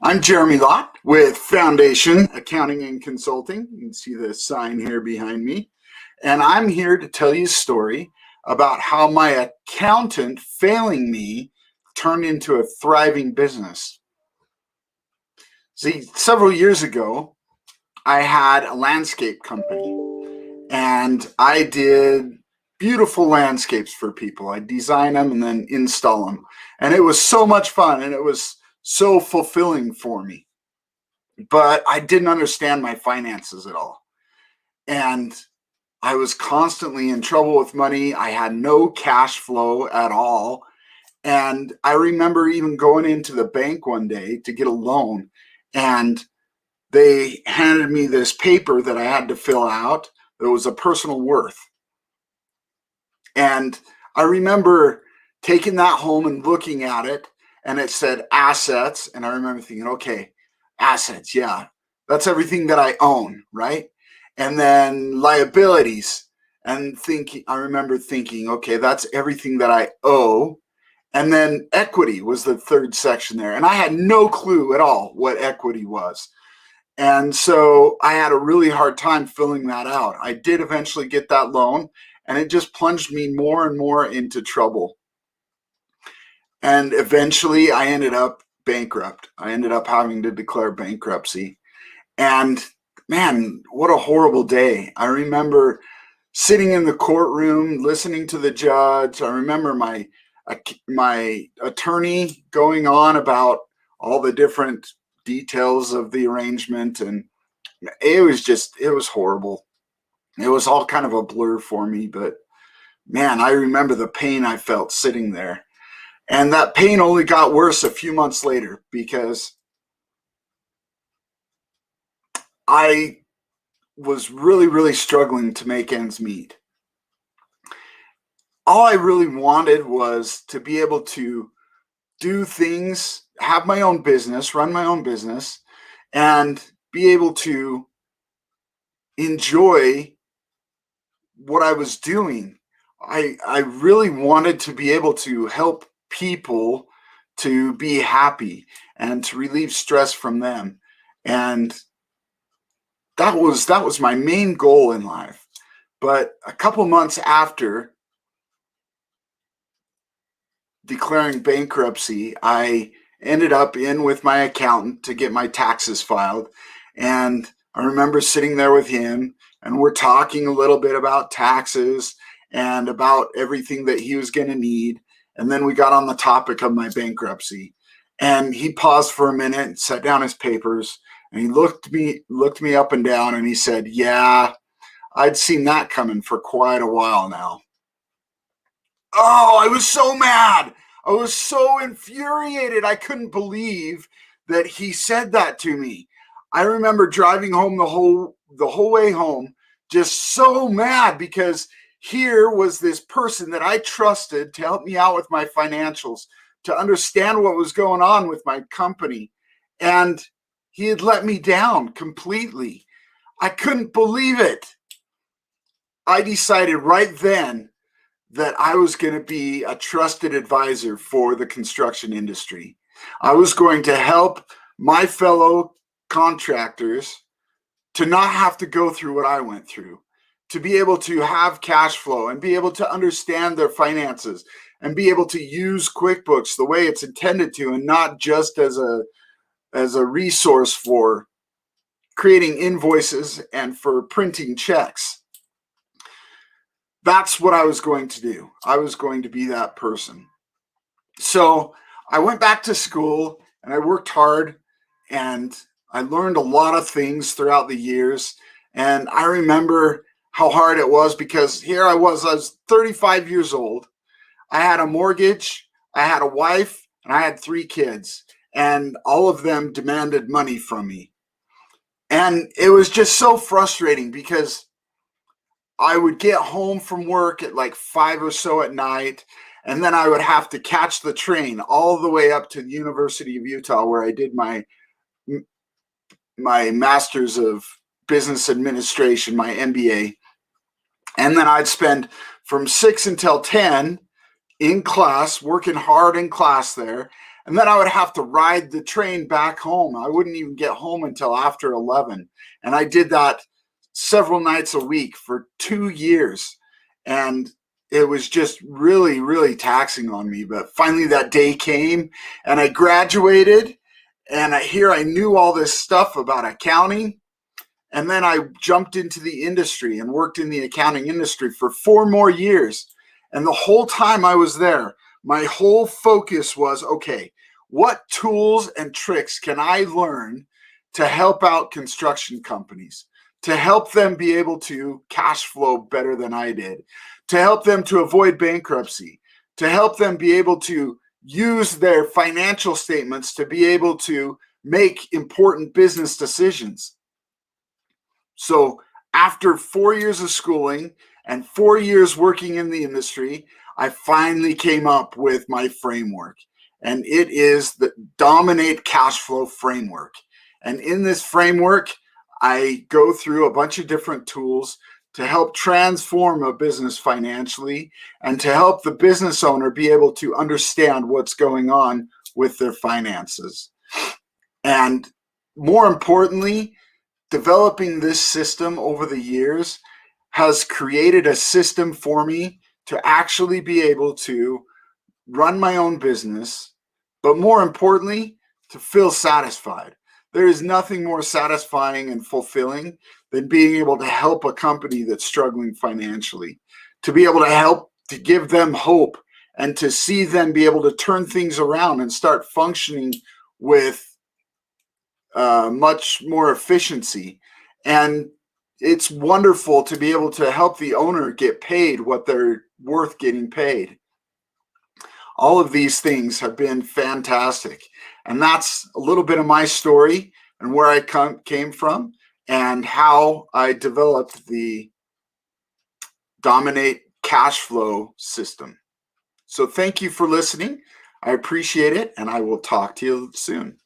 I'm Jeremy Lott with Foundation Accounting and Consulting. You can see the sign here behind me. And I'm here to tell you a story about how my accountant failing me turned into a thriving business. See, several years ago, I had a landscape company and I did beautiful landscapes for people. I design them and then install them. And it was so much fun and it was so fulfilling for me. But I didn't understand my finances at all. And I was constantly in trouble with money. I had no cash flow at all. And I remember even going into the bank one day to get a loan, and they handed me this paper that I had to fill out that was a personal worth. And I remember taking that home and looking at it, and it said assets. And I remember thinking, okay, assets, yeah, that's everything that I own, right? And then liabilities, and I remember thinking, okay, that's everything that I owe. And then equity was the third section there. And I had no clue at all what equity was. And so I had a really hard time filling that out. I did eventually get that loan, and it just plunged me more and more into trouble. And eventually I ended up bankrupt. I ended up having to declare bankruptcy. And man, what a horrible day. I remember sitting in the courtroom, listening to the judge. I remember my attorney going on about all the different details of the arrangement. And it was horrible. It was all kind of a blur for me, but man, I remember the pain I felt sitting there. And that pain only got worse a few months later because I was really, really struggling to make ends meet. All I really wanted was to be able to do things, have my own business, run my own business, and be able to enjoy what I was doing. I really wanted to be able to help people to be happy and to relieve stress from them. And that was my main goal in life. But a couple months after declaring bankruptcy, I ended up in with my accountant to get my taxes filed. And I remember sitting there with him, and we're talking a little bit about taxes and about everything that he was going to need. And then we got on the topic of my bankruptcy. And he paused for a minute, set down his papers, and he looked me up and down, and he said, "Yeah, I'd seen that coming for quite a while now." Oh, I was so mad. I was so infuriated. I couldn't believe that he said that to me. I remember driving home the whole way home, just so mad because here was this person that I trusted to help me out with my financials, to understand what was going on with my company, and he had let me down completely. I couldn't believe it. I decided right then that I was going to be a trusted advisor for the construction industry. I was going to help my fellow contractors to not have to go through what I went through, to be able to have cash flow and be able to understand their finances and be able to use QuickBooks the way it's intended to, and not just as a resource for creating invoices and for printing checks. That's what I was going to do. I was going to be that person. So I went back to school and I worked hard, and I learned a lot of things throughout the years. And I remember how hard it was because here I was 35 years old. I had a mortgage, I had a wife, and I had 3 kids, and all of them demanded money from me. And it was just so frustrating because I would get home from work at like 5 or so at night, and then I would have to catch the train all the way up to the University of Utah, where I did my master's of business administration, my MBA. And then I'd spend from 6 until 10 in class, working hard in class there. And then I would have to ride the train back home. I wouldn't even get home until after 11. And I did that several nights a week for 2 years. And it was just really, really taxing on me. But finally that day came and I graduated, and I knew all this stuff about accounting. And then I jumped into the industry and worked in the accounting industry for 4 more years. And the whole time I was there, my whole focus was, okay, what tools and tricks can I learn to help out construction companies, to help them be able to cash flow better than I did, to help them to avoid bankruptcy, to help them be able to use their financial statements to be able to make important business decisions. So after 4 years of schooling and 4 years working in the industry, I finally came up with my framework. And it is the Dominate Cash Flow Framework. And in this framework, I go through a bunch of different tools to help transform a business financially and to help the business owner be able to understand what's going on with their finances. And more importantly, developing this system over the years has created a system for me to actually be able to run my own business, but more importantly, to feel satisfied. There is nothing more satisfying and fulfilling than being able to help a company that's struggling financially, to be able to help to give them hope and to see them be able to turn things around and start functioning with much more efficiency. And it's wonderful to be able to help the owner get paid what they're worth getting paid. All of these things have been fantastic. And that's a little bit of my story and where I came from and how I developed the Dominate Cash Flow system. So thank you for listening. I appreciate it, and I will talk to you soon.